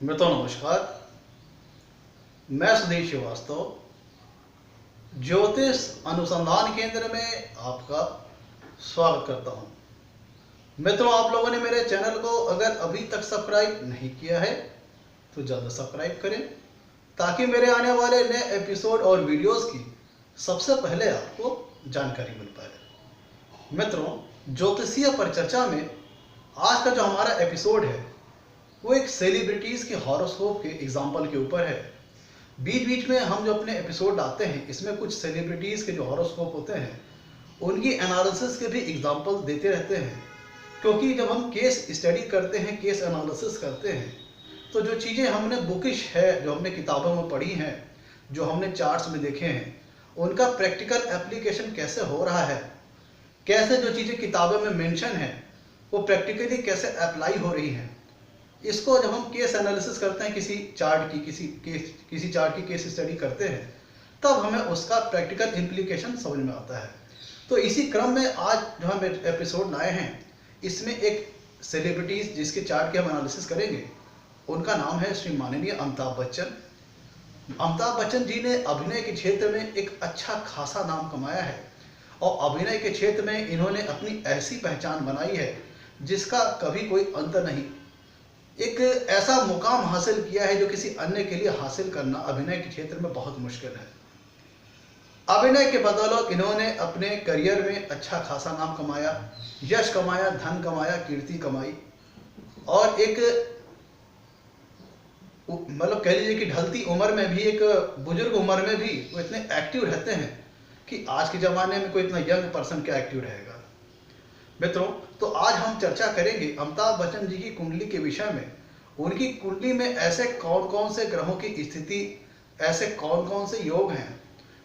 मित्रों नमस्कार। मैं सुधीर श्रीवास्तव ज्योतिष अनुसंधान केंद्र में आपका स्वागत करता हूं। मित्रों, आप लोगों ने मेरे चैनल को अगर अभी तक सब्सक्राइब नहीं किया है तो जल्द सब्सक्राइब करें ताकि मेरे आने वाले नए एपिसोड और वीडियोस की सबसे पहले आपको जानकारी मिल पाए। मित्रों, ज्योतिषीय परिचर्चा में आज का जो हमारा एपिसोड है वो एक सेलिब्रिटीज़ के हॉरोस्कोप के एग्जाम्पल के ऊपर है। बीच बीच में हम जो अपने एपिसोड आते हैं इसमें कुछ सेलिब्रिटीज़ के जो हॉरोस्कोप होते हैं उनकी एनालिसिस के भी एग्जाम्पल देते रहते हैं, क्योंकि जब हम केस स्टडी करते हैं, केस एनालिसिस करते हैं, तो जो चीज़ें हमने बुकिश है, जो हमने किताबों में पढ़ी हैं, जो हमने चार्ट्स में देखे हैं, उनका प्रैक्टिकल एप्लीकेशन कैसे हो रहा है, कैसे जो चीज़ें किताबों में मेंशन है वो प्रैक्टिकली कैसे अप्लाई हो रही हैं, इसको जब हम केस एनालिसिस करते हैं, किसी चार्ट की किसी चार्ट की केस स्टडी करते हैं, तब हमें उसका प्रैक्टिकल इम्प्लीकेशन समझ में आता है। तो इसी क्रम में आज जो हम एपिसोड लाए हैं इसमें एक सेलिब्रिटीज जिसके चार्ट के हम एनालिसिस करेंगे, उनका नाम है श्री माननीय अमिताभ बच्चन। अमिताभ बच्चन जी ने अभिनय के क्षेत्र में एक अच्छा खासा नाम कमाया है और अभिनय के क्षेत्र में इन्होंने अपनी ऐसी पहचान बनाई है जिसका कभी कोई अंत नहीं। एक ऐसा मुकाम हासिल किया है जो किसी अन्य के लिए हासिल करना अभिनय के क्षेत्र में बहुत मुश्किल है। अभिनय के बदौलत इन्होंने अपने करियर में अच्छा खासा नाम कमाया, यश कमाया, धन कमाया, कीर्ति कमाई और एक मतलब कह लीजिए कि ढलती उम्र में भी, एक बुजुर्ग उम्र में भी वो इतने एक्टिव रहते हैं कि आज के ज़माने में कोई इतना यंग पर्सन क्या एक्टिव रहेगा। मित्रों, तो आज हम चर्चा करेंगे अमिताभ बच्चन जी की कुंडली के विषय में। उनकी कुंडली में ऐसे कौन कौन से ग्रहों की स्थिति, ऐसे कौन कौन से योग हैं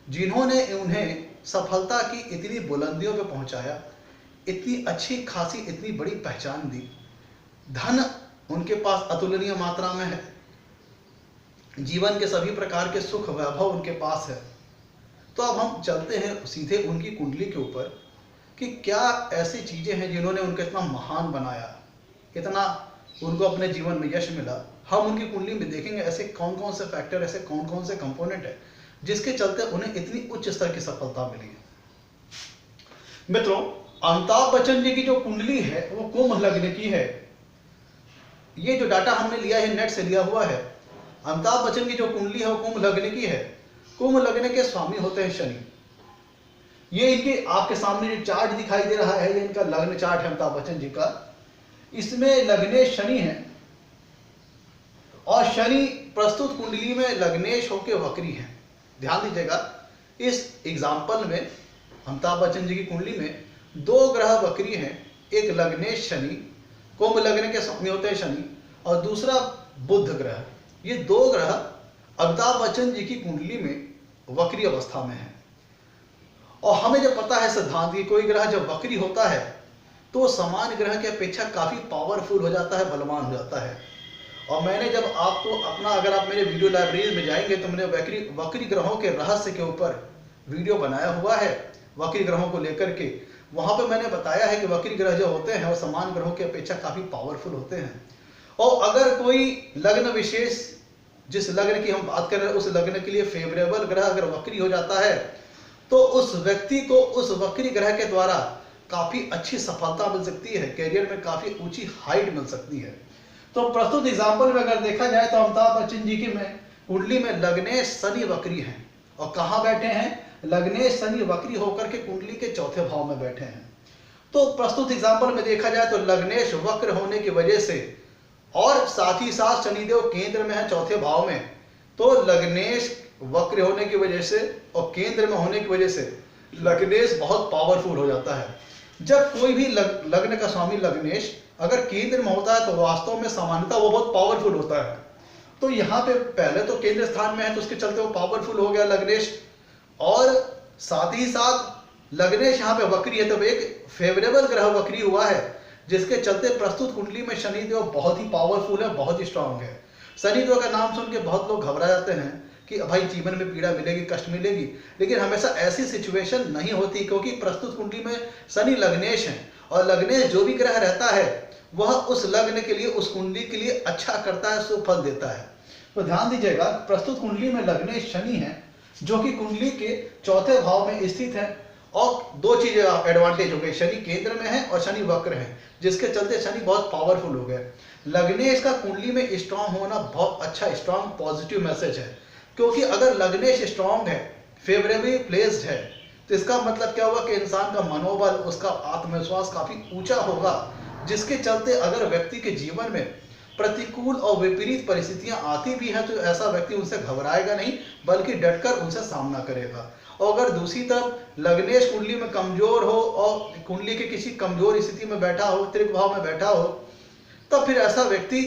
जिन्होंने उन्हें सफलता की इतनी बुलंदियों पर पहुंचाया, इतनी अच्छी खासी इतनी बड़ी पहचान दी। धन उनके पास अतुलनीय मात्रा में है, जीवन के सभी प्रकार के सुख वैभव उनके पास है। तो अब हम चलते हैं सीधे उनकी कुंडली के ऊपर कि क्या ऐसी चीज़ें हैं जिन्होंने उनको इतना महान बनाया, इतना उनको अपने जीवन में यश मिला। हम उनकी कुंडली में देखेंगे ऐसे कौन कौन से फैक्टर, ऐसे कौन कौन से कंपोनेंट है जिसके चलते उन्हें इतनी उच्च स्तर की सफलता मिली है। मित्रों, अमिताभ बच्चन जी की जो कुंडली है वो कुंभ लग्न की है। ये जो डाटा हमने लिया है नेट से लिया हुआ है। अमिताभ बच्चन की जो कुंडली है वो कुंभ लग्न की है। कुंभ लग्न के स्वामी होते हैं शनि। ये इनके आपके सामने जो चार्ट दिखाई दे रहा है ये इनका लग्न चार्ट है अमिताभ बच्चन जी का। इसमें लग्नेश शनि है और शनि प्रस्तुत कुंडली में लग्नेश होकर वक्री है। ध्यान दीजिएगा, इस एग्जाम्पल में अमिताभ बच्चन जी की कुंडली में दो ग्रह वक्री हैं। एक लग्नेश शनि, कुंभ लग्न के स्वामी होते हैं शनि, और दूसरा बुध ग्रह। ये दो ग्रह अमिताभ बच्चन जी की कुंडली में वक्री अवस्था में है। और हमें जब पता है सिद्धांत की कोई ग्रह जब वक्री होता है तो सामान्य ग्रह की अपेक्षा काफ़ी पावरफुल हो जाता है, बलवान हो जाता है। और मैंने जब आपको अपना, अगर आप मेरे वीडियो लाइब्रेरी में जाएंगे तो मैंने वक्री ग्रहों के रहस्य के ऊपर वीडियो बनाया हुआ है, वक्री ग्रहों को लेकर के। वहाँ पर मैंने बताया है कि वक्री ग्रह जो होते हैं वो सामान्य ग्रहों की अपेक्षा काफ़ी पावरफुल होते हैं। और अगर कोई लग्न विशेष, जिस लग्न की हम बात कर रहे हैं उस लग्न के लिए फेवरेबल ग्रह अगर वक्री हो जाता है तो उस व्यक्ति को उस वक्री ग्रह के द्वारा काफी अच्छी सफलता मिल सकती है, करियर में काफी ऊंची हाइट मिल सकती है। तो प्रस्तुत एग्जाम्पल में अगर देखा जाए तो अमिताभ बच्चन जी की में कुंडली में लग्नेश शनि वक्री हैं। और कहाँ बैठे हैं? लग्नेश शनि वक्री होकर के कुंडली के चौथे भाव में बैठे हैं। तो प्रस्तुत एग्जाम्पल में देखा जाए तो लग्नेश वक्र होने की वजह से और साथ ही साथ शनिदेव केंद्र में है चौथे भाव में, तो लग्नेश वक्र होने की वजह से और केंद्र में होने की वजह से लग्नेश बहुत पावरफुल हो जाता है। जब कोई भी लग्न का स्वामी लग्नेश अगर केंद्र में होता है तो वास्तव में सामान्यतः वो बहुत पावरफुल होता है। तो यहाँ पे पहले तो केंद्र स्थान में है तो उसके चलते वो पावरफुल हो गया लग्नेश, और साथ ही साथ लग्नेश यहाँ पे वक्री है तो एक फेवरेबल ग्रह वक्री हुआ है, जिसके चलते प्रस्तुत कुंडली में शनिदेव बहुत ही पावरफुल है, बहुत ही स्ट्रांग है। शनिदेव का नाम सुन के बहुत लोग घबरा जाते हैं कि भाई जीवन में पीड़ा मिलेगी, कष्ट मिलेगी, लेकिन हमेशा ऐसी सिचुएशन नहीं होती, क्योंकि प्रस्तुत कुंडली में शनि लग्नेश है और लग्नेश जो भी ग्रह रहता है वह उस लग्न के लिए, उस कुंडली के लिए अच्छा करता है, शुभ फल देता है। तो ध्यान दीजिएगा, प्रस्तुत कुंडली में लग्नेश शनि है जो कि कुंडली के चौथे भाव में स्थित है। और दो चीजें एडवांटेज हो गई, शनि केंद्र में है और शनि वक्र है, जिसके चलते शनि बहुत पावरफुल हो गए। लग्नेश का कुंडली में स्ट्रांग होना बहुत अच्छा, स्ट्रांग पॉजिटिव मैसेज है। क्योंकि अगर लग्नेश स्ट्रांग है, फेवरेबली प्लेस्ड है, तो इसका मतलब क्या हुआ कि इंसान का मनोबल, उसका आत्मविश्वास काफी ऊंचा होगा, जिसके चलते अगर व्यक्ति के जीवन में प्रतिकूल और विपरीत परिस्थितियां आती भी हैं तो ऐसा व्यक्ति उनसे घबराएगा नहीं, बल्कि डटकर उनसे सामना करेगा। और अगर दूसरी तरफ लग्नेश कुंडली में कमजोर हो और कुंडली के किसी कमजोर स्थिति में बैठा हो, त्रिक भाव में बैठा हो, तब फिर ऐसा व्यक्ति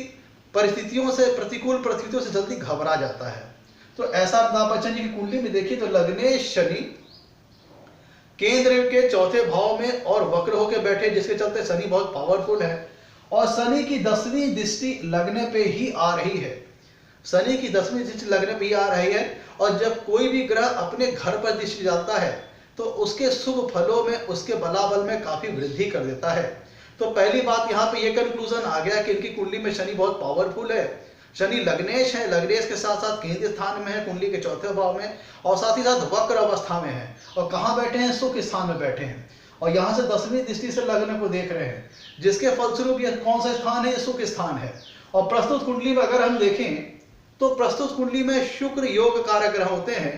परिस्थितियों से, प्रतिकूल परिस्थितियों से जल्दी घबरा जाता है। तो ऐसा अमिताभ बच्चन जी की कुंडली में देखिए तो लग्नेश शनि केंद्र के चौथे भाव में और वक्र होकर बैठे, जिसके चलते शनि बहुत पावरफुल है। और शनि की 10वीं दृष्टि लगने पे ही आ रही है, शनि की 10वीं दृष्टि लगने पे ही आ रही है। और जब कोई भी ग्रह अपने घर पर दृष्टि डालता है तो उसके शुभ फलों में, उसके बलाबल में काफी वृद्धि कर देता है। तो पहली बात यहाँ पे ये कंक्लूजन आ गया कि इनकी कुंडली में शनि बहुत पावरफुल है। शनि लग्नेश है, लग्नेश के साथ साथ केंद्र स्थान में है, कुंडली के चौथे भाव में, और साथ ही साथ वक्र अवस्था में है। और कहाँ बैठे हैं? सुख स्थान में बैठे हैं। और यहाँ से 10वीं दृष्टि से लग्न को देख रहे हैं, जिसके फलस्वरूप यह कौन सा स्थान है? सुख स्थान है। और प्रस्तुत कुंडली में अगर हम देखें तो प्रस्तुत कुंडली में शुक्र योग कारक ग्रह होते हैं।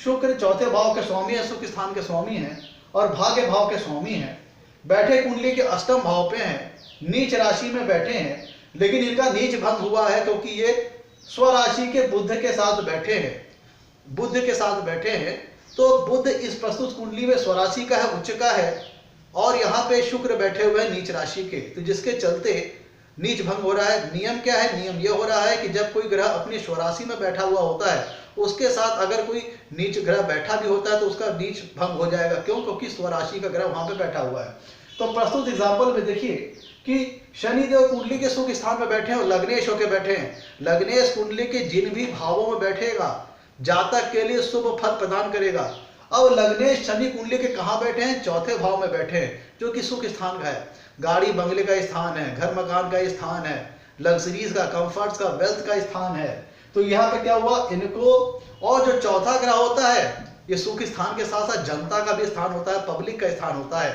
शुक्र चौथे भाव के स्वामी है, सुख स्थान के स्वामी हैं और भाग्य भाव के स्वामी हैं। बैठे कुंडली के अष्टम भाव पे हैं, नीच राशि में बैठे हैं, लेकिन इनका नीच भंग हुआ है क्योंकि ये स्वराशि के बुध के साथ बैठे हैं, बुध के साथ बैठे हैं। तो बुध इस प्रस्तुत कुंडली में स्वराशि का है, उच्च का है, और यहाँ पे शुक्र बैठे हुए हैं नीच राशि के, तो जिसके चलते नीच भंग हो रहा है। नियम क्या है? नियम यह हो रहा है कि जब कोई ग्रह अपनी स्वराशि में बैठा हुआ होता है, उसके साथ अगर कोई नीच ग्रह बैठा भी होता है तो उसका नीच भंग हो जाएगा। क्यों? क्योंकि स्वराशि का ग्रह वहां पे बैठा हुआ है। तो प्रस्तुत एग्जाम्पल में देखिए कि शनिदेव कुंडली के सुख स्थान में बैठे हैं और लग्नेश होकर बैठे हैं। लग्नेश कुंडली के जिन भी भावों में बैठेगा जातक के लिए शुभ फल प्रदान करेगा। अब लग्नेश शनि कुंडली के कहाँ बैठे हैं? चौथे भाव में बैठे हैं, जो कि सुख स्थान का है, गाड़ी बंगले का स्थान है, घर मकान का स्थान है, लग्जरीज का, कंफर्ट्स का, वेल्थ का स्थान है। तो यहाँ पे क्या हुआ इनको, और जो चौथा ग्रह होता है ये सुख स्थान के साथ साथ जनता का भी स्थान होता है, पब्लिक का स्थान होता है।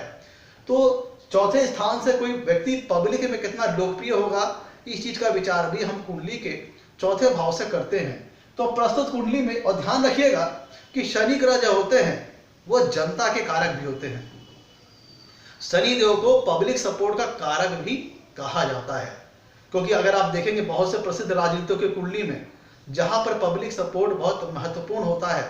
तो चौथे स्थान से कोई व्यक्ति पब्लिक में कितना लोकप्रिय होगा, इस चीज का विचार भी हम कुंडली के चौथे भाव से करते हैं। तो प्रस्तुत कुंडली में, और ध्यान रखिएगा कि शनि ग्रह जो होते हैं वो जनता के कारक भी होते हैं। शनि देव को पब्लिक सपोर्ट का कारक भी कहा जाता है, क्योंकि अगर आप देखेंगे बहुत से प्रसिद्ध राजनीतियों की कुंडली में जहां पर पब्लिक सपोर्ट बहुत महत्वपूर्ण होता है,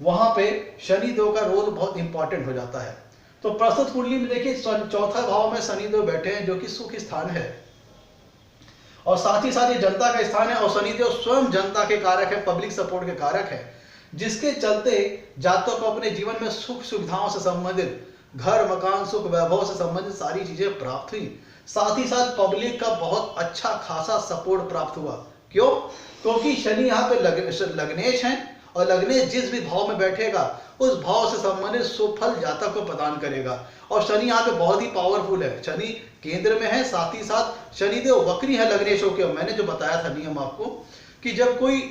वहां पे शनि देव का रोल बहुत इंपॉर्टेंट हो जाता है। तो प्रस्तुत कुंडली में देखिए चौथा भाव में शनि देव बैठे हैं, जो कि सुख स्थान है, और साथ ही साथ ये जनता का स्थान है, और शनि देव स्वयं जनता के कारक है, पब्लिक सपोर्ट के कारक है, जिसके चलते जातकों को अपने जीवन में सुख सुविधाओं से संबंधित, घर मकान सुख वैभव से संबंधित सारी चीजें प्राप्त हुई। साथ ही साथ पब्लिक का बहुत अच्छा खासा सपोर्ट प्राप्त हुआ। क्यों? क्योंकि शनि यहाँ पे लग्नेश है, और लग्नेश जिस भी भाव में बैठेगा उस भाव से संबंधित शुभ फल जातक को प्रदान करेगा। और शनि यहाँ पे बहुत ही पावरफुल है, शनि केंद्र में है, साथ ही साथ शनिदेव वक्री है लग्नेशों के। मैंने जो बताया था नियम आपको कि जब कोई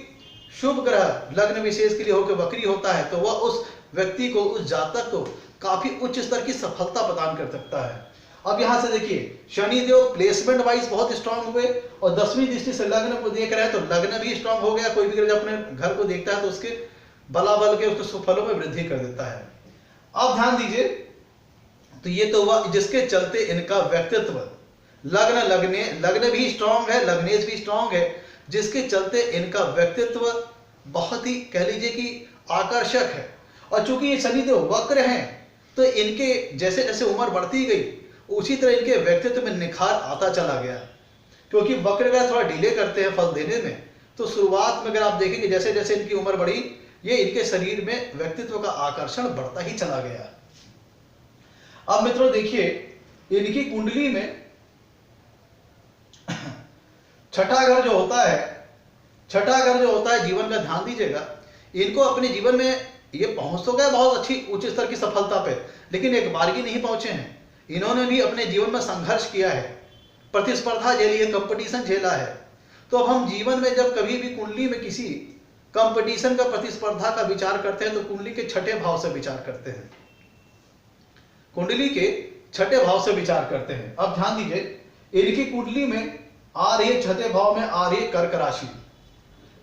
शुभ ग्रह लग्न विशेष के लिए होकर वक्री होता है तो वह उस व्यक्ति को, उस जातक को काफी उच्च स्तर की सफलता प्रदान कर सकता है। अब यहां से देखिए शनिदेव प्लेसमेंट वाइज बहुत स्ट्रांग हुए, और 10वीं दृष्टि से लग्न को देख रहे हैं तो लग्न भी स्ट्रांग हो गया। कोई भी ग्रह अपने घर को देखता है तो उसके बलाबल के, उसके सुफलों में वृद्धि कर देता है। अब ध्यान दीजिए, तो ये तो हुआ जिसके चलते इनका व्यक्तित्व, लग्न भी स्ट्रांग है, लग्नेश भी स्ट्रांग है, जिसके चलते इनका व्यक्तित्व बहुत ही कह लीजिए कि आकर्षक है। और चूंकि ये शनिदेव वक्र हैं तो इनके जैसे जैसे उम्र बढ़ती गई उसी तरह इनके व्यक्तित्व में निखार आता चला गया, क्योंकि वक्र ग्रह थोड़ा डिले करते हैं फल देने में। तो शुरुआत में अगर आप देखेंगे जैसे जैसे इनकी उम्र बढ़ी, ये इनके शरीर में व्यक्तित्व का आकर्षण बढ़ता ही चला गया। अब मित्रों देखिए इनकी कुंडली में छठा घर जो होता है जीवन का, ध्यान दीजिएगा, इनको अपने जीवन में ये पहुंच तो गए बहुत अच्छी उच्च स्तर की सफलता पे, लेकिन एक बार ही नहीं पहुंचे हैं। इन्होंने भी अपने जीवन में संघर्ष किया है, प्रतिस्पर्धा झेली है, कंपटीशन झेला है। तो अब हम जीवन में जब कभी भी कुंडली में किसी कंपटीशन का, प्रतिस्पर्धा का विचार करते हैं तो कुंडली के छठे भाव से विचार करते हैं, कुंडली के छठे भाव से विचार करते हैं। अब ध्यान दीजिए, इनकी कुंडली में आ रही है, छठे भाव में आ रही है कर्क राशि।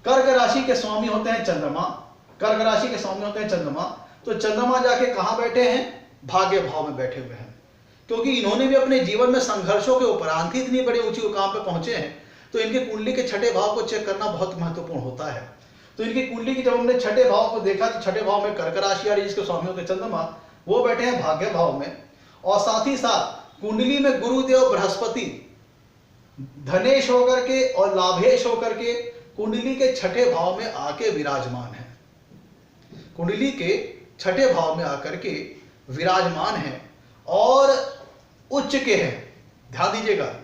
कर्क राशि के स्वामी होते हैं चंद्रमा, कर्क राशि के स्वामी होते हैं चंद्रमा। तो चंद्रमा जाके कहां बैठे हैं? भाग्य भाव में बैठे हुए हैं, क्योंकि इन्होंने भी अपने जीवन में संघर्षों के उपरांत ही इतनी बड़ी ऊंची मुकाम पे पहुंचे हैं। तो इनकी कुंडली के छठे भाव को चेक करना बहुत महत्वपूर्ण होता है। तो इनकी कुंडली की जब हमने छठे भाव को देखा तो छठे भाव में कर्क राशि आ रही है, जिसके स्वामी होते चंद्रमा, वो बैठे हैं भाग्य भाव में। और साथ ही साथ कुंडली में गुरुदेव बृहस्पति धनेश होकर के और लाभेश होकर के कुंडली के छठे भाव में आके विराजमान है, कुंडली के छठे भाव में आकर के विराजमान है और उच्च के हैं। ध्यान दीजिएगा,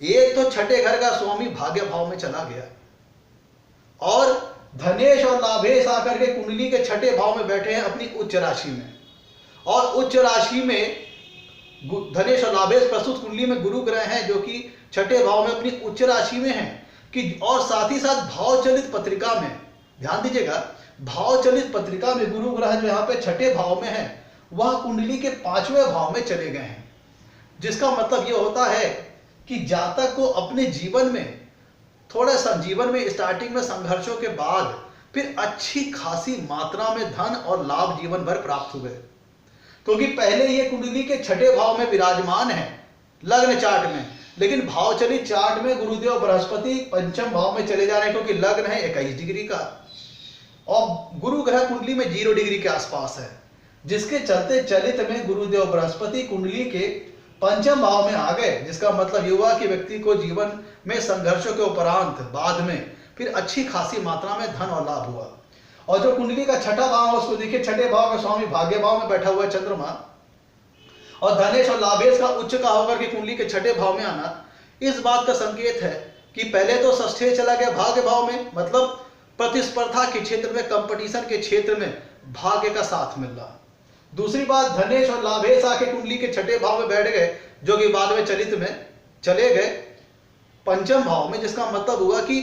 एक तो छठे घर का स्वामी भाग्य भाव में चला गया और धनेश और लाभेश आकर के कुंडली के छठे भाव में बैठे हैं अपनी उच्च राशि में। और उच्च राशि में धनेश और लाभेश प्रस्तुत कुंडली में गुरु ग्रह हैं, जो कि छठे भाव में अपनी उच्च राशि में हैं कि, और साथ ही साथ भावचलित पत्रिका में, ध्यान दीजिएगा, भावचलित पत्रिका में गुरु ग्रह जो यहाँ पे छठे भाव में है वह कुंडली के पांचवें भाव में चले गए हैं। जिसका मतलब यह होता है कि जातक को अपने जीवन में थोड़ा सा, जीवन में स्टार्टिंग में संघर्षों के बाद फिर अच्छी खासी मात्रा में धन और लाभ जीवन भर प्राप्त हुए, क्योंकि पहले ये कुंडली के छठे भाव में विराजमान है लग्न चार्ट में, लेकिन भावचलित चार्ट में गुरुदेव बृहस्पति पंचम भाव में चले जा रहे हैं, क्योंकि लग्न है 21 डिग्री का और गुरु ग्रह कुंडली में 0 डिग्री के आसपास है, जिसके चलते चलित में गुरुदेव बृहस्पति कुंडली के पंचम भाव में आ गए। जिसका मतलब ये हुआ कि व्यक्ति को जीवन में संघर्षों के उपरांत बाद में फिर अच्छी खासी मात्रा में धन और लाभ हुआ। और जो कुंडली का छठा भाव है उसको देखिए, छठे भाव का स्वामी भाग्य भाव में बैठा हुआ है चंद्रमा, और धनेश और लाभेश का उच्च का होकर के कुंडली के छठे भाव में आना इस बात का संकेत है कि पहले तो षष्ठे चला गया भाग्य भाव में, मतलब प्रतिस्पर्धा के क्षेत्र में, कंपटीशन के क्षेत्र में भाग्य का साथ मिल रहा। दूसरी बात, धनेश और लाभेश आके कुंडली के छठे भाव में बैठ गए, जो कि बाद में चलित में चले गए पंचम भाव में, जिसका मतलब हुआ कि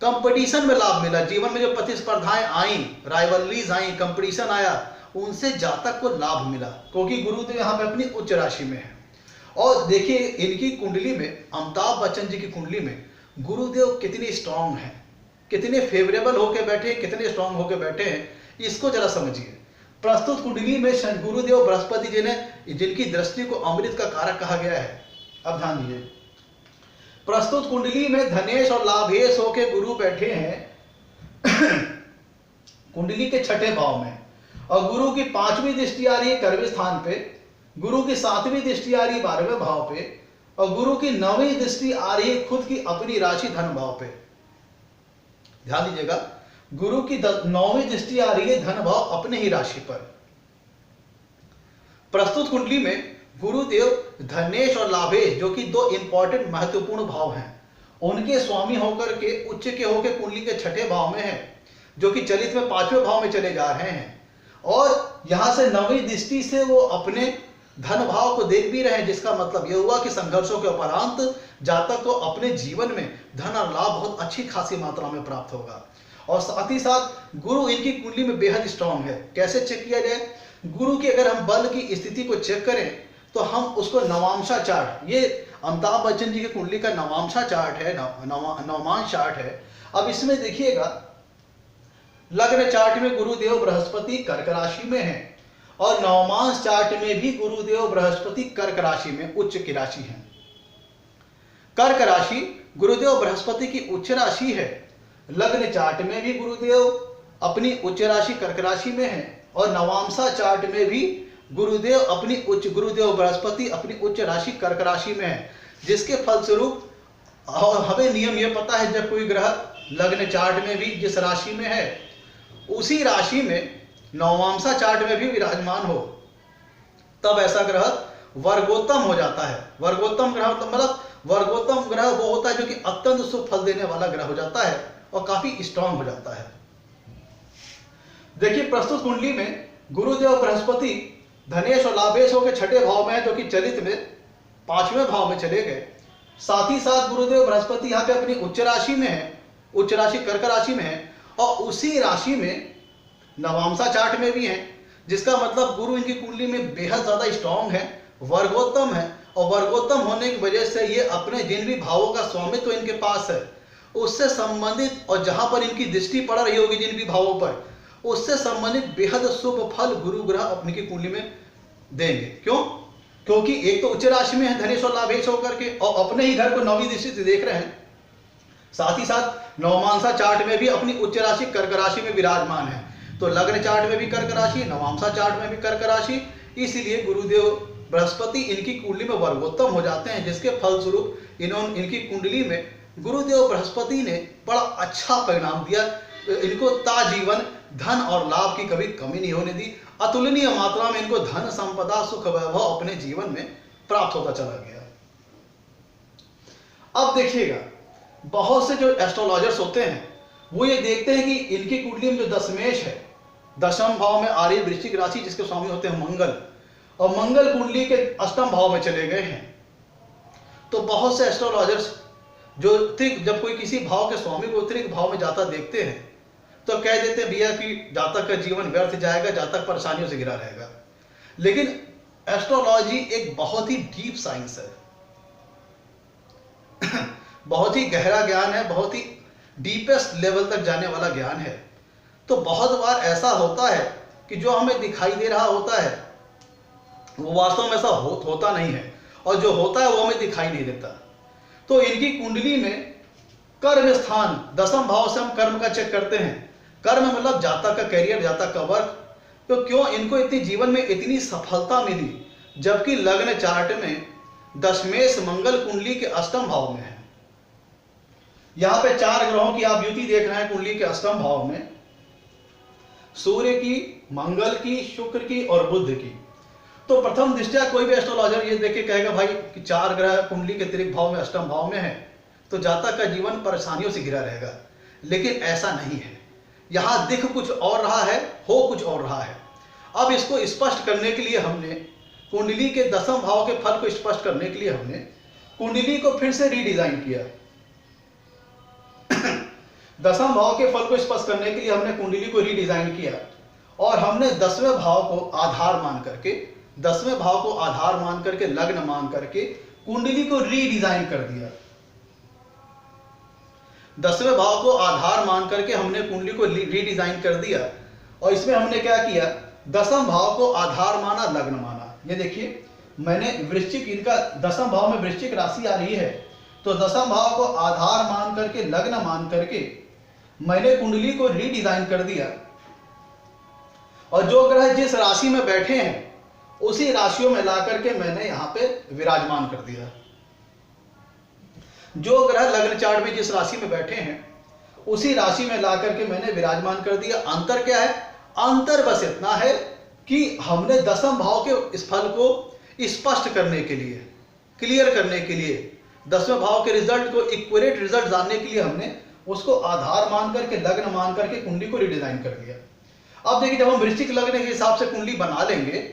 कंपटीशन में लाभ मिला। जीवन में जो प्रतिस्पर्धाएं आई, राइवलरीज आई, कंपटीशन आया, उनसे जातक को लाभ मिला, क्योंकि गुरुदेव यहाँ पे अपनी उच्च राशि में है। और देखिए इनकी कुंडली में, अमिताभ बच्चन जी की कुंडली में गुरुदेव कितने स्ट्रांग हैं, कितने फेवरेबल होके बैठे, कितने स्ट्रांग होके बैठे हैं, इसको जरा समझिए। प्रस्तुत कुंडली में गुरुदेव बृहस्पति जी ने, जिनकी दृष्टि को अमृत का कारक कहा गया है। अब ध्यान दीजिए, प्रस्तुत कुंडली में धनेश और लाभेश होके गुरु बैठे हैं कुंडली के छठे भाव में, और गुरु की 5वीं दृष्टि आ रही है कर्म स्थान पे, गुरु की 7वीं दृष्टि आ रही है 12वें भाव पे, और गुरु की 9वीं दृष्टि आ रही है खुद की अपनी राशि धन भाव पे। ध्यान दीजिएगा, गुरु की 9वीं दृष्टि आ रही है धन भाव अपने ही राशि पर। प्रस्तुत कुंडली में गुरुदेव धनेश और लाभेश, जो कि 2 इंपॉर्टेंट महत्वपूर्ण भाव हैं, उनके स्वामी होकर के उच्च के होकर कुंडली के छठे भाव में है, जो कि चलित में 5वें भाव में चले जा रहे हैं, और यहां से 9वीं दृष्टि से वो अपने धन भाव को देख भी रहे हैं। जिसका मतलब यह हुआ कि संघर्षों के उपरांत जातक को अपने जीवन में धन और लाभ बहुत अच्छी खासी मात्रा में प्राप्त होगा। और साथ ही साथ गुरु इनकी कुंडली में बेहद स्ट्रांग है। कैसे चेक किया जाए? गुरु की अगर हम बल की स्थिति को चेक करें तो हम उसको नवांशा चार्ट, ये अमिताभ बच्चन जी की कुंडली का नवांशा चार्ट है, नवमांश चार्ट है। अब इसमें देखिएगा, लग्न चार्ट में गुरुदेव बृहस्पति कर्क राशि में है, और नवमांश चार्ट में भी गुरुदेव बृहस्पति कर्क राशि में उच्च की राशि है। कर्क राशि गुरुदेव बृहस्पति की उच्च राशि है। लग्न चार्ट में भी गुरुदेव अपनी उच्च राशि कर्क राशि में है, और नवांशा चार्ट में भी गुरुदेव बृहस्पति अपनी उच्च राशि कर्क राशि में है। जिसके फलस्वरूप हमें नियम यह पता है, जब कोई ग्रह लग्न चार्ट में भी जिस राशि में है उसी राशि में नवांशा चार्ट में भी विराजमान हो, तब ऐसा ग्रह वर्गोत्तम हो जाता है। वर्गोत्तम ग्रह मतलब वर्गोत्तम ग्रह वो होता है जो कि अत्यंत शुभ फल देने वाला ग्रह हो जाता है और काफी स्ट्रांग हो जाता है। देखिए, प्रस्तुत कुंडली में गुरुदेव बृहस्पति धनेश और लाभेश के छठे भाव में है, जो कि चलित में 5वें भाव में चले गए। साथ ही साथ गुरुदेव बृहस्पति यहाँ पे अपनी उच्च राशि में है, उच्च राशि कर्क राशि में है, और उसी राशि में नवांशा चार्ट में भी है, जिसका मतलब गुरु इनकी कुंडली में बेहद ज्यादा स्ट्रांग है, वर्गोत्तम है, और वर्गोत्तम होने की वजह से ये अपने जिन भी भावों का स्वामित्व तो इनके पास है उससे संबंधित, और जहां पर इनकी दृष्टि पड़ रही होगी जिन भी भावों पर, उससे संबंधित बेहद शुभ फल गुरु ग्रह अपनी की कुंडली में देंगे। क्यों? क्योंकि एक तो उच्च राशि में है धनेश और लाभेश होकर के, और अपने ही घर को नौवीं दृष्टि से देख रहे हैं, साथ ही साथ नवमांसा चार्ट में भी अपनी उच्च राशि कर्क राशि में विराजमान है। तो लग्न चार्ट में भी कर्क राशि, नवांशा चार्ट में भी कर्क राशि, इसीलिए गुरुदेव बृहस्पति इनकी कुंडली में वर्गोत्तम हो जाते हैं, जिसके फलस्वरूप इनकी कुंडली में गुरुदेव बृहस्पति ने बड़ा अच्छा परिणाम दिया। इनको ताजीवन धन और लाभ की कभी कमी नहीं होने दी, अतुलनीय मात्रा में इनको धन संपदा सुख वैभव अपने जीवन में प्राप्त होता चला गया। अब देखिएगा, बहुत से जो एस्ट्रोलॉजर्स होते हैं वो ये देखते हैं कि इनकी कुंडली में जो दशमेश है, दशम भाव में आ रही वृश्चिक राशि जिसके स्वामी होते हैं मंगल, और मंगल कुंडली के अष्टम भाव में चले गए हैं। तो बहुत से एस्ट्रोलॉजर्स जो जब कोई किसी भाव के स्वामी को अतिरिक्त भाव में जाता देखते हैं तो कह देते हैं भैया कि जातक का जीवन व्यर्थ जाएगा, जातक परेशानियों से घिरा रहेगा। लेकिन एस्ट्रोलॉजी एक बहुत ही डीप साइंस है, बहुत ही गहरा ज्ञान है, बहुत ही डीपेस्ट लेवल तक जाने वाला ज्ञान है। तो बहुत बार ऐसा होता है कि जो हमें दिखाई दे रहा होता है वो वास्तव में ऐसा होता नहीं है, और जो होता है वो हमें दिखाई नहीं देता। तो इनकी कुंडली में कर्म स्थान दशम भाव से हम कर्म का चेक करते हैं। कर्म मतलब जातक का कैरियर, जातक का वर्क। तो क्यों इनको इतनी जीवन में इतनी सफलता मिली, जबकि लग्न चार्ट में दशमेश मंगल कुंडली के अष्टम भाव में है। यहां पे 4 ग्रहों की आप युति देख रहे हैं कुंडली के अष्टम भाव में, सूर्य की, मंगल की, शुक्र की और बुध की। तो प्रथम दृष्टया कोई भी एस्ट्रोलॉजर ये देख के कहेगा भाई कि 4 ग्रह कुंडली के अतिरिक्त भाव में अष्टम भाव में है तो जातक का जीवन परेशानियों से घिरा रहेगा। लेकिन ऐसा नहीं है, यहां दिख कुछ और रहा है, हो कुछ और रहा है। अब इसको स्पष्ट करने के लिए हमने कुंडली के दशम भाव के फल को स्पष्ट करने के लिए हमने कुंडली को फिर से रीडिजाइन किया। दशम भाव के फल को स्पष्ट करने के लिए हमने कुंडली को रीडिजाइन किया, और हमने 10वें भाव को आधार मान करके, 10वें भाव को आधार मान करके, लग्न मान करके कुंडली को रीडिजाइन कर दिया। 10वें भाव को आधार मान करके हमने कुंडली को रीडिजाइन कर दिया, और इसमें हमने क्या किया, दशम भाव को आधार माना, लग्न माना। ये देखिए, मैंने वृश्चिक, इनका दशम भाव में वृश्चिक राशि आ रही है, तो दशम भाव को आधार मान करके, लग्न मान करके मैंने कुंडली को रीडिजाइन कर दिया, और जो ग्रह जिस राशि में बैठे हैं उसी राशियों में ला करके मैंने यहां पे विराजमान कर दिया। जो ग्रह लग्न चार्ट में जिस राशि में बैठे हैं उसी राशि में ला करके मैंने विराजमान कर दिया। अंतर क्या है? अंतर बस इतना है कि हमने दशम भाव के इस फल को स्पष्ट करने के लिए, क्लियर करने के लिए, 10वें भाव के रिजल्ट को, इक्विवेलेंट रिजल्ट जानने के लिए हमने उसको आधार मान करके, लग्न मान करके कुंडली को रिडिजाइन कर दिया। अब देखिए, जब हम वृश्चिक लग्न के हिसाब से कुंडली बना लेंगे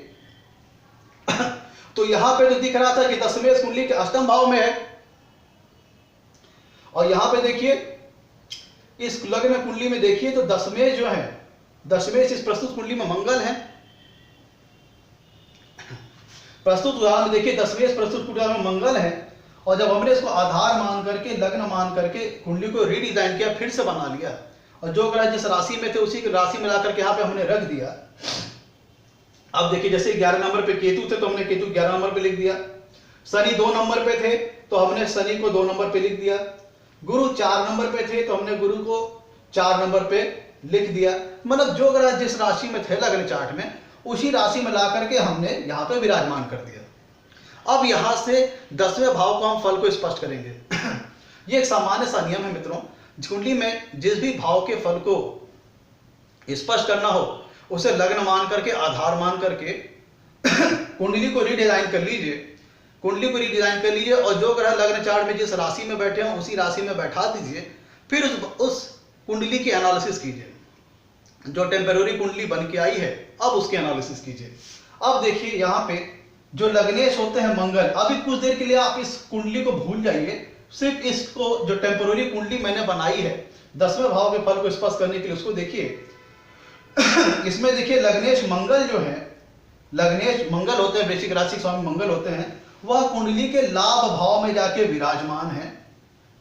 तो यहां पे जो दिख रहा था कि दशमेश कुंडली के अष्टम भाव में है, और यहां पे देखिए इस लग्न कुंडली में देखिए तो दशमेश जो है, दशमेश इस प्रस्तुत कुंडली में मंगल है। प्रस्तुत उदाहरण में देखिए दशमेश प्रस्तुत कुंडली में मंगल है, और जब हमने इसको आधार मान करके, लग्न मान करके कुंडली को रीडिजाइन किया, फिर से बना लिया, और जो ग्रह जिस राशि में थे उसी की राशि में लाकर के यहाँ पे हमने रख दिया। अब देखिए, जैसे 11 नंबर पे केतु थे तो हमने केतु 11 नंबर पे लिख दिया, शनि 2 नंबर पे थे तो हमने शनि को 2 नंबर पे लिख दिया, गुरु 4 नंबर पे थे तो हमने गुरु को 4 नंबर पे लिख दिया। मतलब जो ग्रह जिस राशि में थे लग्न चार्ट में उसी राशि में ला करके हमने यहाँ पे विराजमान कर दिया। अब यहाँ से 10वें भाव को हम फल को स्पष्ट करेंगे। ये एक सामान्य सा नियम है मित्रों, कुंडली में जिस भी भाव के फल को स्पष्ट करना हो उसे लग्न मान करके, आधार मान करके कुंडली को रीडिजाइन कर लीजिए, कुंडली को रीडिजाइन कर लीजिए, और जो ग्रह लग्न चार्ट में जिस राशि में बैठे हैं उसी राशि में बैठा दीजिए। फिर उस कुंडली की एनालिसिस कीजिए, जो टेम्पररी कुंडली बन के आई है अब उसकी एनालिसिस कीजिए। अब देखिए यहाँ पे जो लग्नेश होते हैं मंगल, अभी कुछ देर के लिए आप इस कुंडली को भूल जाइए, सिर्फ इसको जो टेम्पोररी कुंडली मैंने बनाई है 10वें भाव के फल को स्पष्ट करने के लिए उसको देखिए। इसमें देखिए लग्नेश मंगल जो है, लग्नेश मंगल होते हैं, वृश्चिक राशि स्वामी मंगल होते हैं, वह कुंडली के लाभ भाव में जाके विराजमान है,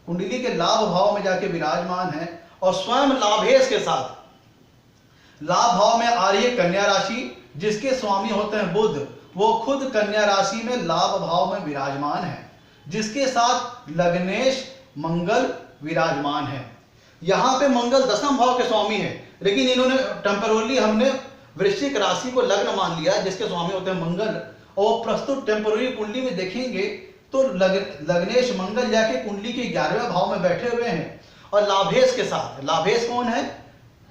कुंडली के लाभ भाव में जाके विराजमान है और स्वयं लाभेश के साथ लाभ भाव में आ रही है कन्या राशि, जिसके स्वामी होते हैं बुध, वो खुद कन्या राशि में लाभ भाव में विराजमान है, जिसके साथ लग्नेश मंगल विराजमान है। यहां पे मंगल 10वें भाव के स्वामी है, लेकिन इन्होंने टेम्पररी हमने वृश्चिक राशि को लग्न मान लिया जिसके स्वामी होते हैं मंगल, और प्रस्तुत टेम्पररी कुंडली में देखेंगे तो लग्नेश मंगल जाके कुंडली के 11वें भाव में बैठे हुए हैं और लाभेश के साथ, लाभेश कौन है?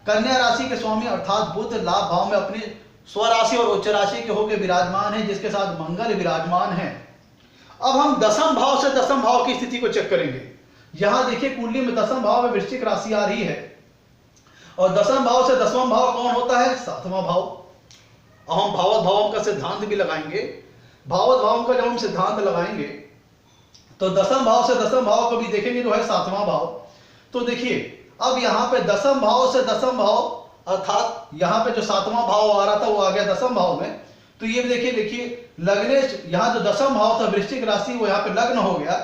कन्या राशि के स्वामी अर्थात बुध लाभ भाव में अपनी स्वराशि और उच्च राशि के होकर विराजमान है, जिसके साथ मंगल विराजमान है। अब हम 10वें भाव से 10वें भाव की स्थिति को चेक करेंगे। यहां देखिए कुंडली में 10वें भाव में वृश्चिक राशि आ रही है और 10वें भाव से 10वां भाव कौन होता है? 7वां भाव। अब हम भावत भावों का सिद्धांत भी लगाएंगे। भावत भावों का जब हम सिद्धांत लगाएंगे तो 10वें भाव से 10वें भाव को भी देखेंगे जो है 7वां भाव। तो देखिए अब यहाँ पे 10वें भाव से 10वें भाव अर्थात यहाँ पे जो 7वां भाव आ रहा था वो आ गया 10वें भाव में। तो ये देखिए लग्नेश, यहाँ जो 10वां भाव था वृश्चिक राशि वो यहाँ पे लग्न हो गया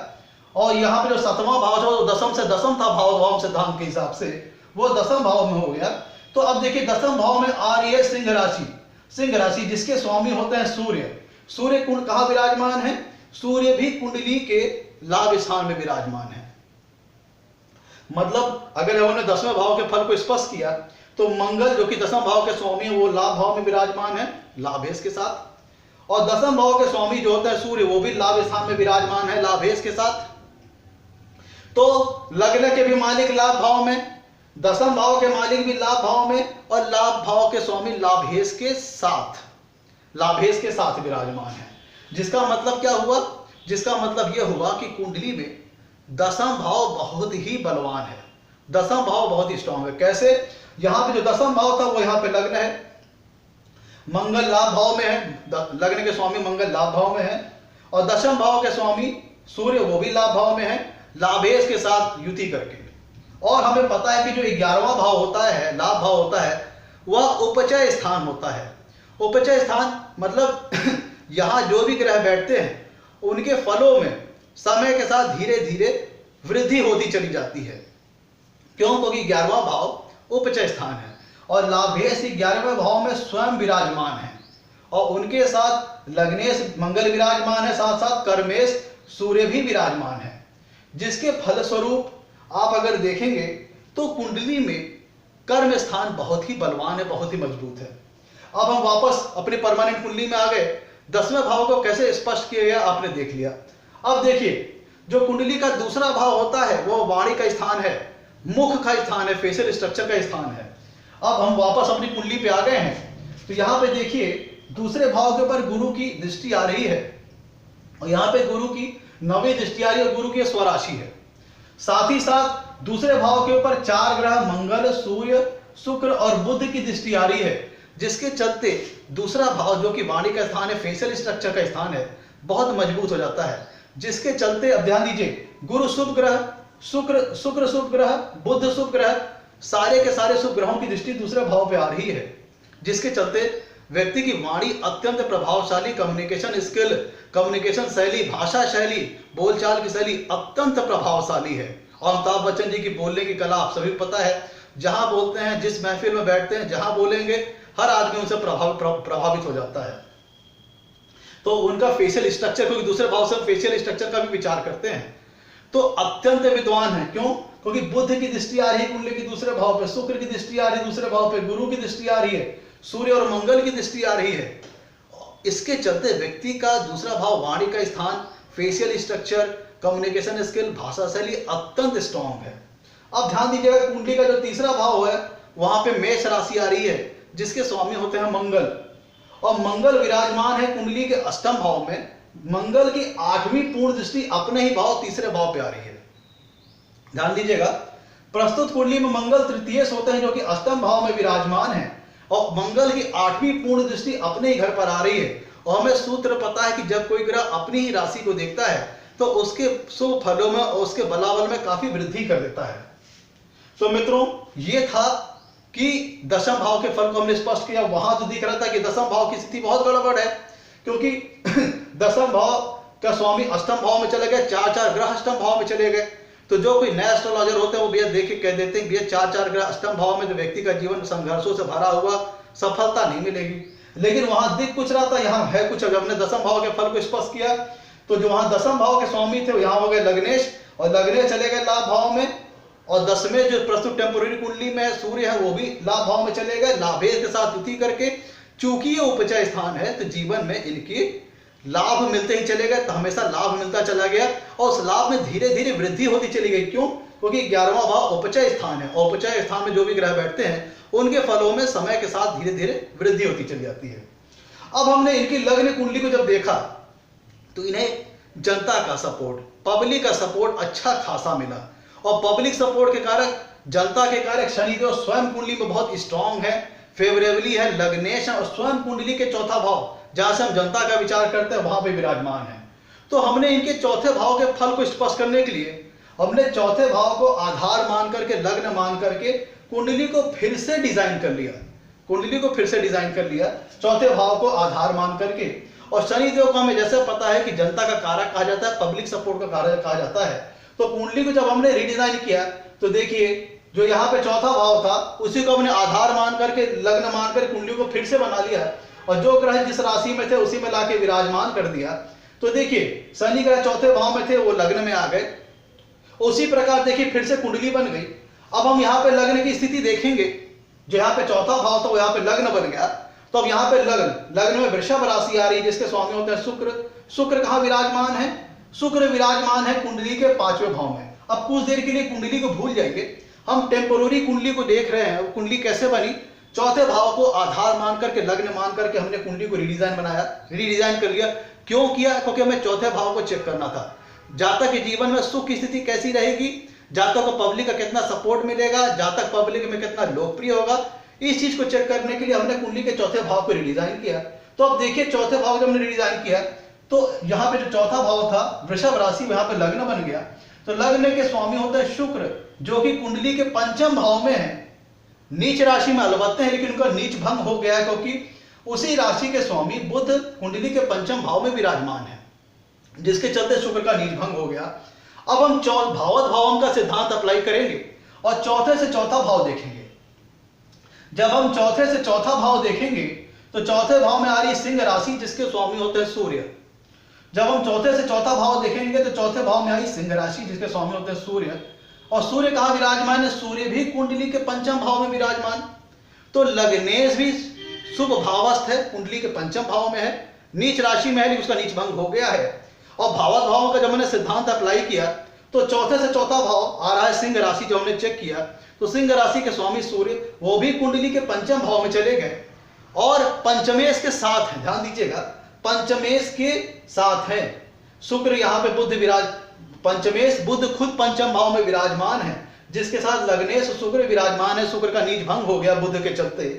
और यहाँ पे जो 7वां भाव था वो 10वें से 10वें था भाव भाव सिद्धांत के हिसाब से, वो 10वें भाव में हो गया। तो अब देखिए 10वें भाव में आ रही है सिंह राशि, सिंह राशि जिसके स्वामी होते हैं सूर्य। सूर्य कुंड कहाँ विराजमान है? सूर्य भी कुंडली के लाभ स्थान में विराजमान है। मतलब अगर हमने 10वें भाव के फल को स्पष्ट किया तो मंगल जो कि 10वें भाव के स्वामी है वो लाभ भाव में विराजमान है लाभेश के साथ, और 10वें भाव के स्वामी जो होता है सूर्य वो भी लाभ स्थान में विराजमान है लाभेश के साथ। तो लग्न के भी मालिक लाभ भाव में, 10वें भाव के मालिक भी लाभ भाव में और लाभ भाव के स्वामी लाभेश के साथ, लाभेश के साथ विराजमान है। जिसका मतलब क्या हुआ? जिसका मतलब यह हुआ कि कुंडली में 10वां भाव बहुत ही बलवान है, 10वां भाव बहुत ही स्ट्रांग है। कैसे? यहां पे जो 10वां भाव था वो यहाँ पे लग्न है, मंगल लाभ भाव में है, लग्न के स्वामी मंगल लाभ भाव में है और 10वें भाव के स्वामी सूर्य वो भी लाभ भाव में है लाभेश के साथ युति करके। और हमें पता है कि जो 11वां भाव होता है, लाभ भाव होता है, वह उपचय स्थान होता है। उपचय स्थान मतलब यहाँ जो भी ग्रह बैठते हैं उनके फलों में समय के साथ धीरे धीरे वृद्धि होती चली जाती है। क्यों? क्योंकि 11वां भाव उपचय स्थान है और लाभेश 11वें भाव में स्वयं विराजमान है और उनके साथ लग्नेश मंगल विराजमान है, साथ साथ कर्मेश सूर्य भी विराजमान है, जिसके फलस्वरूप आप अगर देखेंगे तो कुंडली में कर्म स्थान बहुत ही बलवान है, बहुत ही मजबूत है। अब हम वापस अपने परमानेंट कुंडली में आ गए। 10वें भाव को कैसे स्पष्ट किया गया आपने देख लिया। अब देखिए जो कुंडली का दूसरा भाव होता है वो वाणी का स्थान है, मुख का स्थान है, फेशियल स्ट्रक्चर का स्थान है। अब हम वापस अपनी कुंडली पे आ गए हैं तो यहाँ पे देखिए दूसरे भाव के ऊपर गुरु की दृष्टि आ रही है और यहाँ पे गुरु की 9वीं दृष्टि आ रही है और गुरु की स्वराशि है। साथ ही साथ दूसरे भाव के ऊपर 4 ग्रह मंगल, सूर्य, शुक्र और बुध की दृष्टि आ रही है, जिसके चलते दूसरा भाव जो कि वाणी का स्थान है, फेशियल स्ट्रक्चर का स्थान है, बहुत मजबूत हो जाता है। जिसके चलते अब ध्यान दीजिए गुरु शुभ ग्रह, शुक्र शुभ ग्रह, बुध शुभ ग्रह, सारे के सारे शुभ ग्रहों की दृष्टि दूसरे भाव पे आ रही है, जिसके चलते व्यक्ति की वाणी अत्यंत प्रभावशाली, कम्युनिकेशन स्किल, कम्युनिकेशन शैली, भाषा शैली, बोलचाल की शैली अत्यंत प्रभावशाली है। और अमिताभ बच्चन जी की बोलने की कला आप सभी को पता है, जहां बोलते हैं, जिस महफिल में बैठते हैं, जहां बोलेंगे हर आदमी उनसे प्रभावित हो जाता है। तो उनका फेशियल स्ट्रक्चर, क्योंकि दूसरे भाव से हम फेशियल स्ट्रक्चर का भी विचार करते हैं, तो अत्यंत विद्वान है। क्यों? क्योंकि बुध की दृष्टि आ रही है कुंडली की दूसरे भाव पे, शुक्र की दृष्टि आ रही है दूसरे भाव पे, गुरु की दृष्टि आ रही है, सूर्य और मंगल की दृष्टि आ रही है। इसके चलते व्यक्ति का दूसरा भाव वाणी का स्थान, फेशियल स्ट्रक्चर, कम्युनिकेशन स्किल, भाषा शैली अत्यंत स्ट्रॉन्ग है। अब ध्यान दीजिएगा कुंडली का जो तीसरा भाव है वहां पे मेष राशि आ रही है, जिसके स्वामी होते हैं मंगल, और मंगल विराजमान है कुंडली के 8वें भाव में। मंगल की 8वीं पूर्ण दृष्टि अपने ही भाव तीसरे भाव पे आ रही है। ध्यान दीजिएगा प्रस्तुत कुंडली में मंगल तृतीयेश होते हैं जो कि 8वें भाव में विराजमान है और मंगल की 8वीं पूर्ण दृष्टि अपने ही घर पर आ रही है और हमें सूत्र पता है कि जब कोई ग्रह अपनी ही राशि को देखता है तो उसके शुभ फलों में और उसके बलाबल में काफी वृद्धि कर देता है। तो मित्रों, ये था कि दशम भाव के फल को हमने स्पष्ट किया। वहां तो दिख रहा था कि दशम भाव की स्थिति बहुत गड़बड़ है, क्योंकि दशम भाव का स्वामी अष्टम भाव में चले गए, चार चार ग्रह अष्टम भाव में चले गए। तो जो कोई नए एस्ट्रोलॉजर होते हैं वो भैया देख के कह देते हैं भैया चार चार ग्रह अष्टम भाव में तो व्यक्ति का जीवन संघर्षों से भरा हुआ, सफलता नहीं मिलेगी। लेकिन वहां दिख कुछ रहा था, यहाँ है कुछ। जब हमने दशम भाव के फल को स्पष्ट किया तो जो वहां दशम भाव के स्वामी थे यहाँ हो गए लग्नेश, और लग्नेश चले गए लाभ भाव में, और 10वें जो प्रस्तुत टेम्पोररी कुंडली में सूर्य है वो भी लाभ भाव में चले गए, लाभेश के साथ युति करके। चूंकि ये उपचय स्थान है तो जीवन में इनकी लाभ मिलते ही चले गए, तो हमेशा लाभ मिलता चला गया और उस लाभ में धीरे धीरे वृद्धि होती चली गई। क्यों? क्योंकि 11वां भाव उपचय स्थान है, और उपचय स्थान में जो भी ग्रह बैठते हैं उनके फलों में समय के साथ धीरे धीरे वृद्धि होती चली जाती है। अब हमने इनकी लग्न कुंडली को जब देखा तो इन्हें जनता का सपोर्ट, पब्लिक का सपोर्ट अच्छा खासा मिला, और पब्लिक सपोर्ट के कारक, जनता के कारक शनिदेव स्वयं कुंडली में बहुत स्ट्रांग है, फेवरेबली है, लग्नेश और स्वयं कुंडली के चौथा भाव जहां से हम जनता का विचार करते हैं वहां पे विराजमान है। तो हमने इनके चौथे भाव के फल को स्पष्ट करने के लिए हमने चौथे भाव को आधार मान करके, लग्न मान करके कुंडली को फिर से डिजाइन कर लिया, कुंडली को फिर से डिजाइन कर लिया चौथे भाव को आधार मान करके। और शनिदेव को हमें जैसे पता है कि जनता का कारक कहा जाता है, पब्लिक सपोर्ट का कारक कहा जाता है, तो कुंडली को जब हमने रिडिजाइन किया तो देखिए जो यहाँ पे चौथा भाव था उसी को हमने आधार मान करके, लग्न मान कर कुंडली को फिर से बना लिया, और जो ग्रह जिस राशि में थे उसी में लाके विराजमान कर दिया। तो देखिए शनि ग्रह चौथे भाव में थे वो लग्न में आ गए, उसी प्रकार देखिए फिर से कुंडली बन गई। अब हम यहाँ पे लग्न की स्थिति देखेंगे, जो यहाँ पे चौथा भाव था वो यहाँ पे लग्न बन गया। तो अब यहाँ पे लग्न में वृषभ राशि आ रही है जिसके स्वामी होते हैं शुक्र। शुक्र कहाँ विराजमान है? शुक्र विराजमान है कुंडली के 5वें भाव में। अब कुछ देर के लिए कुंडली को भूल जाइए, हम टेम्पोररी कुंडली को देख रहे हैं। कुंडली कैसे बनी? चौथे भाव को आधार मान करके, लग्न मान करके हमने कुंडली को रिडिजाइन बनाया, रिडिजाइन कर लिया। क्यों किया? क्योंकि हमें चौथे भाव को चेक करना था, जातक के जीवन में सुख की स्थिति कैसी रहेगी, जातक को पब्लिक का कितना सपोर्ट मिलेगा, जातक पब्लिक में कितना लोकप्रिय होगा। इस चीज को चेक करने के लिए हमने कुंडली के चौथे भाव को रिडिजाइन किया। तो अब देखिए चौथे भाव जब हमने रिडिजाइन किया तो यहाँ पे जो चौथा भाव था वृषभ राशि, यहाँ पे लग्न बन गया। तो लग्न के स्वामी होते हैं शुक्र, जो कि कुंडली के 5वें भाव में है, नीच राशि में अलबत्ते हैं, लेकिन उनका नीच भंग हो गया है क्योंकि उसी राशि के स्वामी बुध कुंडली के 5वें भाव में विराजमान है, जिसके चलते शुक्र का नीच भंग हो गया। अब हम भावत भावम का सिद्धांत अप्लाई करेंगे और चौथे से चौथा भाव देखेंगे। जब हम चौथे से चौथा भाव देखेंगे तो चौथे भाव में आ रही सिंह राशि जिसके स्वामी होते हैं सूर्य। जब हम चौथे से चौथा भाव देखेंगे तो चौथे भाव में आई सिंह राशि जिसके स्वामी होते हैं सूर्य। और सूर्य कहाँ विराजमान है? सूर्य भी कुंडली के 5वें भाव में विराजमान। तो लग्नेश भी शुभ भावस्थ है, कुंडली के 5वें भाव में है, नीच राशि में है लेकिन उसका नीच भंग हो गया है। और भावत भावों का जब मैंने सिद्धांत अप्लाई किया तो चौथे से चौथा भाव आ रहा है सिंह राशि। जो हमने चेक किया तो सिंह राशि के स्वामी सूर्य वो भी कुंडली के 5वें भाव में चले गए और पंचमेश के साथ है। ध्यान दीजिएगा, पंचमेश के साथ है शुक्र। यहाँ पे बुध विराज, पंचमेश बुध खुद 5वें भाव में विराजमान है, जिसके साथ लग्नेश शुक्र विराजमान है। शुक्र का नीच भंग हो गया बुध के चलते।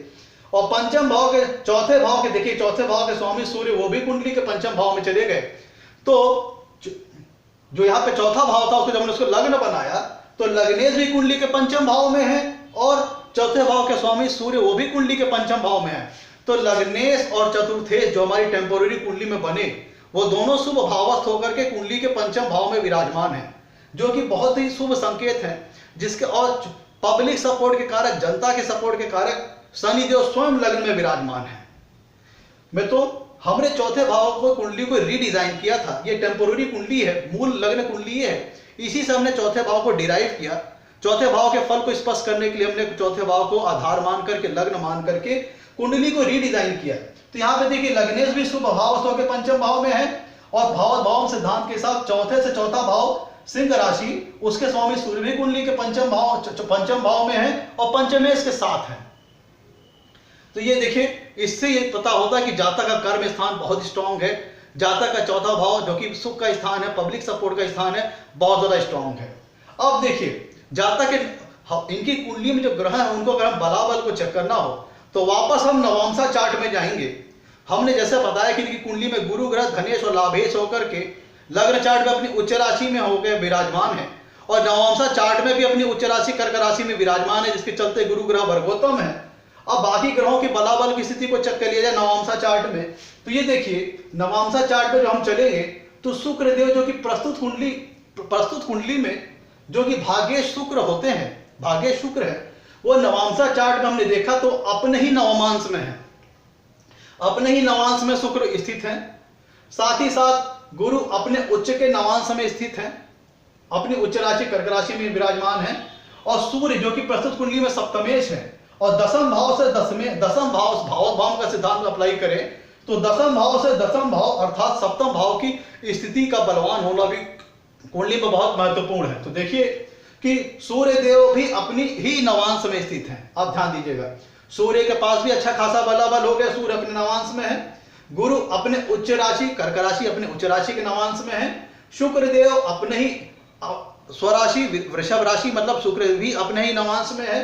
और 5वें भाव के चौथे भाव के देखिए, चौथे भाव के स्वामी सूर्य वो भी कुंडली के 5वें भाव में चले गए। तो जो यहाँ पे चौथा भाव था उसको जब हमने उसको लग्न बनाया तो लग्नेश भी कुंडली के 5वें भाव में है और चौथे भाव के स्वामी सूर्य वो भी कुंडली के 5वें भाव में है। तो लग्नेश और चतुर्थेश जो हमारी टेम्पोररी कुंडली में बने वो दोनों शुभ भावस्थ होकर के कुंडली के 5वें भाव में विराजमान है, जो कि बहुत ही शुभ संकेत है। जिसके और पब्लिक सपोर्ट के कारक, जनता के सपोर्ट के कारक शनिदेव स्वयं लग्न में विराजमान है। मैं तो हमने चौथे भाव को कुंडली को रीडिजाइन किया था। ये टेम्पोररी कुंडली है, मूल लग्न कुंडली है, इसी से हमने चौथे भाव को डिराइव किया। चौथे भाव के फल को स्पष्ट करने के लिए हमने चौथे भाव को आधार मान करके, लग्न मान करके कुंडली को रीडिजाइन किया। तो यहाँ पे देखिए लग्नेश भी शुभ भावस्थ होकर 5वें भाव में है और भाव भाव सिद्धांत के साथ चौथे से चौथा भाव सिंह राशि, उसके स्वामी सूर्य भी कुंडली के 5वें भाव में है और पंचमेश के साथ है। तो ये देखिए, इससे ये पता होता है कि जातक का कर्म स्थान बहुत स्ट्रांग है, जातक का चौथा भाव जो कि सुख का स्थान है, पब्लिक सपोर्ट का स्थान है, बहुत ज्यादा स्ट्रांग है। अब देखिए जातक के इनकी कुंडली में जो ग्रह है उनको अगर हम बलाबल को चेक करना हो तो वापस हम नवांशा चार्ट में जाएंगे। हमने जैसे बताया कि इनकी कुंडली में गुरु ग्रह धनेश और लाभेश होकर के लग्न चार्ट में अपनी उच्च राशि में होकर विराजमान है, और नवमसा चार्ट में भी अपनी उच्च राशि कर्क राशि में विराजमान है, जिसके चलते गुरु ग्रह वर्गोत्तम है। अब बाकी ग्रहों की बलाबल की स्थिति को चेक कर लिया जाए नवमसा चार्ट में, तो ये देखिए नवमसा चार्ट में जो हम चलेंगे तो शुक्र देव जो कि प्रस्तुत कुंडली में जो कि भाग्येश शुक्र होते हैं, भाग्येश शुक्र है, वो नवमसा चार्ट में हमने देखा तो अपने ही नवमांश में है, अपने ही नवांश में शुक्र स्थित है। साथ ही साथ गुरु अपने उच्च के नवांश में स्थित है, अपनी उच्च राशि कर्क राशि में विराजमान है, और सूर्य जो कि प्रस्तुत कुंडली में सप्तमेश है, और दसम भाव से दसम भाव का सिद्धांत अप्लाई करें तो दसम भाव से दसम भाव अर्थात सप्तम भाव की स्थिति का बलवान होना भी कुंडली में बहुत महत्वपूर्ण है। तो देखिए कि सूर्य देव भी अपनी ही नवांश में स्थित है। आप ध्यान दीजिएगा, सूर्य के पास भी अच्छा खासा बलाबल हो गया, सूर्य अपने नवांश में है, गुरु अपने उच्च राशि कर्क राशि अपने उच्च राशि के नवांश में है, शुक्र देव अपने ही स्वराशि वृषभ राशि मतलब शुक्र भी अपने ही नवांश में है,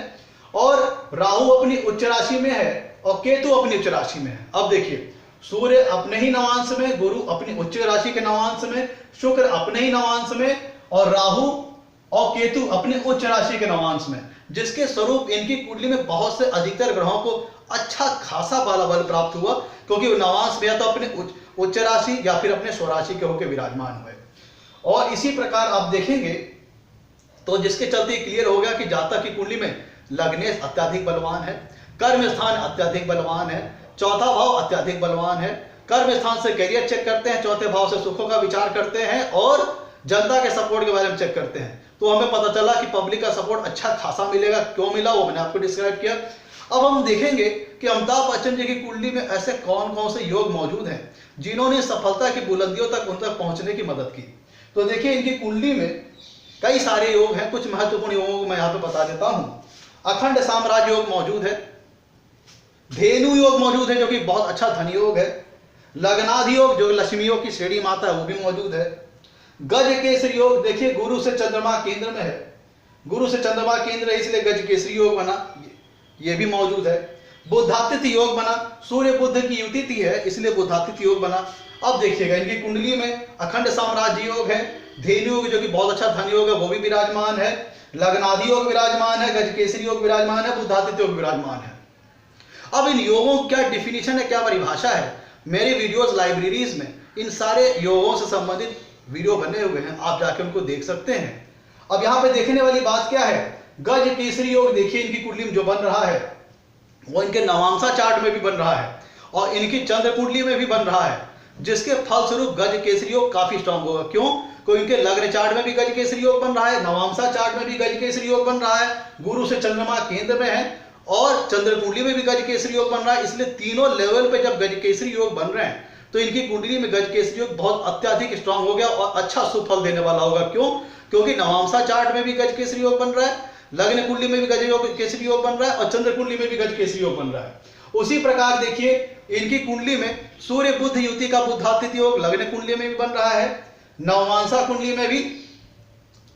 और राहु अपनी उच्च राशि में है, और केतु अपनी उच्च राशि में है। अब देखिए सूर्य अपने ही नवांश में, गुरु अपनी उच्च राशि के नवांश में, शुक्र अपने ही नवांश में, और राहु और केतु अपने उच्च राशि के नवांश में, जिसके स्वरूप इनकी कुंडली में बहुत से अधिकतर ग्रहों को अच्छा खासा बल प्राप्त हुआ, क्योंकि नवांश में तो अपने उच्च राशि या फिर अपने स्वराशि के होकर विराजमान हुए। और इसी प्रकार आप देखेंगे तो जिसके चलते क्लियर हो गया कि जातक की कुंडली में लग्नेश अत्यधिक बलवान है, कर्म स्थान अत्यधिक बलवान है, चौथा भाव अत्यधिक बलवान है, कर्म स्थान से करियर चेक करते हैं, चौथे भाव से सुखों का विचार करते हैं, और जनता के सपोर्ट के बारे में चेक करते हैं। तो हमें पता चला कि पब्लिक का सपोर्ट अच्छा खासा मिलेगा। क्यों मिला वो मैंने आपको डिस्क्राइब किया। अब हम देखेंगे कि अमिताभ बच्चन जी की कुंडली में ऐसे कौन कौन से योग मौजूद हैं जिन्होंने सफलता की बुलंदियों तक उन तक पहुंचने की मदद की। तो देखिए इनकी कुंडली में कई सारे योग हैं, कुछ महत्वपूर्ण योगों को मैं यहाँ पे बता देता हूँ। अखंड साम्राज्य योग मौजूद है, धेनु योग मौजूद है जो कि बहुत अच्छा धन योग है, लग्नाधि योग जो लक्ष्मी योग की श्रेणी माता है वो भी मौजूद है, गज केसरी योग देखिए गुरु से चंद्रमा केंद्र में है, गुरु से चंद्रमा केंद्र है इसलिए गज केसरी योग बना, ये भी मौजूद है। बुधातिथ्य योग बना, सूर्य बुध की युति है इसलिए बुधातिथ्य योग बना। अब देखिएगा इनकी कुंडली में अखंड साम्राज्य योग है, धेनु योग जो कि बहुत अच्छा धन योग है वो भी विराजमान है, लग्नाधि योग विराजमान है, गज केसरी योग विराजमान है, बुधातिथ्य योग विराजमान है। अब इन योगों की क्या डिफिनीशन है, क्या परिभाषा है, मेरी वीडियोस लाइब्रेरीज में इन सारे योगों से संबंधित वीडियो बने हुए हैं, आप जाके उनको देख सकते हैं। अब यहाँ पे देखने वाली बात क्या है, गज केसरी योग देखिए इनकी कुंडली में जो बन रहा है वो इनके नवांशा चार्ट में भी बन रहा है और इनकी चंद्र कुंडली में भी बन रहा है, जिसके फलस्वरूप गज केसरी योग काफी स्ट्रांग होगा। क्यों? क्योंकि इनके लग्न चार्ट में भी गज केसरी योग बन रहा है, नवांशा चार्ट में भी गज केसरी योग बन रहा है, गुरु से चंद्रमा केंद्र में है और चंद्र कुंडली में भी गज केसरी योग बन रहा है। इसलिए तीनों लेवल पे जब गज केसरी योग बन रहे हैं तो इनकी कुंडली में गज केसरी योग बहुत अत्यधिक स्ट्रांग हो गया और अच्छा सुफल देने वाला होगा। क्यों? क्योंकि नवांशा चार्ट में भी गज केसरी योग बन रहा है, लग्न कुंडली में भी गज केसरी योग बन रहा है और चंद्र कुंडली में भी गज केसरी योग बन रहा है। उसी प्रकार देखिए इनकी कुंडली में सूर्य बुध युति का बुधातिथ्य योग लग्न कुंडली में भी बन रहा है, नवमांसा कुंडली में भी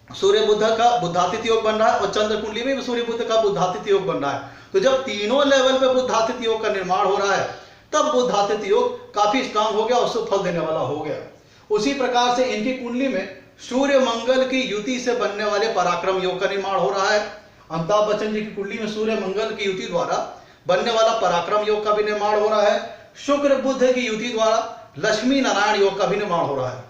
सूर्य बुध का बुधातिथ्य योग बन रहा है और चंद्र कुंडली में भी सूर्य बुध का बुधातिथ्य योग बन रहा है। तो जब तीनों लेवल पे बुधातिथ्य योग का निर्माण हो रहा है तब बुधातिथ्य योग काफी स्ट्रांग हो गया और सुफल देने वाला हो गया। उसी प्रकार से इनकी कुंडली में सूर्य मंगल की युति से बनने वाले पराक्रम योग का निर्माण हो रहा है। अमिताभ बच्चन जी की कुंडली में सूर्य मंगल की युति द्वारा बनने वाला पराक्रम योग का भी निर्माण हो रहा है। शुक्र बुध की युति द्वारा लक्ष्मी नारायण योग का भी निर्माण हो रहा है।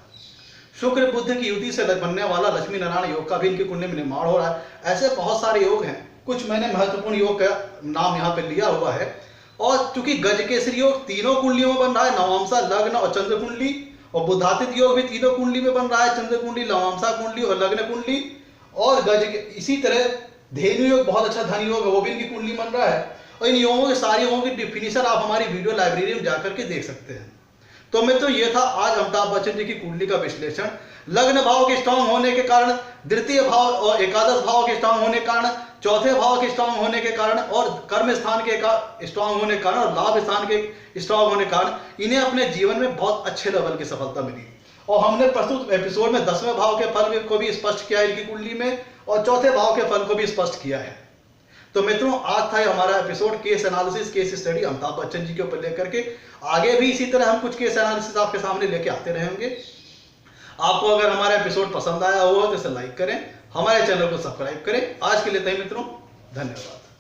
शुक्र बुध की युति से बनने वाला लक्ष्मी नारायण योग का भी इनकी कुंडली में निर्माण हो रहा है। ऐसे बहुत सारे योग हैं, कुछ मैंने महत्वपूर्ण योग का नाम यहाँ पे लिया हुआ है। और चूंकि गज केसरी योग तीनों कुंडलियों में बन रहा है, नवांशा लग्न और चंद्र कुंडली, और बुधातिथ्य योग भी तीनों कुंडली में बन रहा है, चंद्र कुंडली नवांशा कुंडली और लग्न कुंडली, और गज इसी तरह धेनु योग बहुत अच्छा धन योग है वो भी इनकी कुंडली बन रहा है। और इन योगों के सारे योगों की डिफिनीशन आप हमारी वीडियो लाइब्रेरी में जाकर के देख सकते हैं। तो मित्रों ये था आज अमिताभ बच्चन जी की कुंडली का विश्लेषण। लग्न भाव के स्ट्रांग होने के कारण, द्वितीय भाव और एकादश भाव के स्ट्रांग होने के कारण, चौथे भाव के स्ट्रांग होने के कारण और कर्म स्थान के स्ट्रांग होने के कारण और लाभ स्थान के स्ट्रांग होने के कारण इन्हें अपने जीवन में बहुत अच्छे लेवल की सफलता मिली। और हमने प्रस्तुत एपिसोड में 10वें भाव के फल को भी स्पष्ट किया है इनकी कुंडली में और चौथे भाव के फल को भी स्पष्ट किया है। तो मित्रों, आज था हमारा episode case analysis, case study Amitabh Bachchan ji के ऊपर लेकर के। आगे भी इसी तरह हम कुछ केस एनालिसिस आपके सामने लेके आते रहेंगे। आपको अगर हमारा एपिसोड पसंद आया हो तो इसे लाइक करें, हमारे चैनल को सब्सक्राइब करें। आज के लिए मित्रों, धन्यवाद।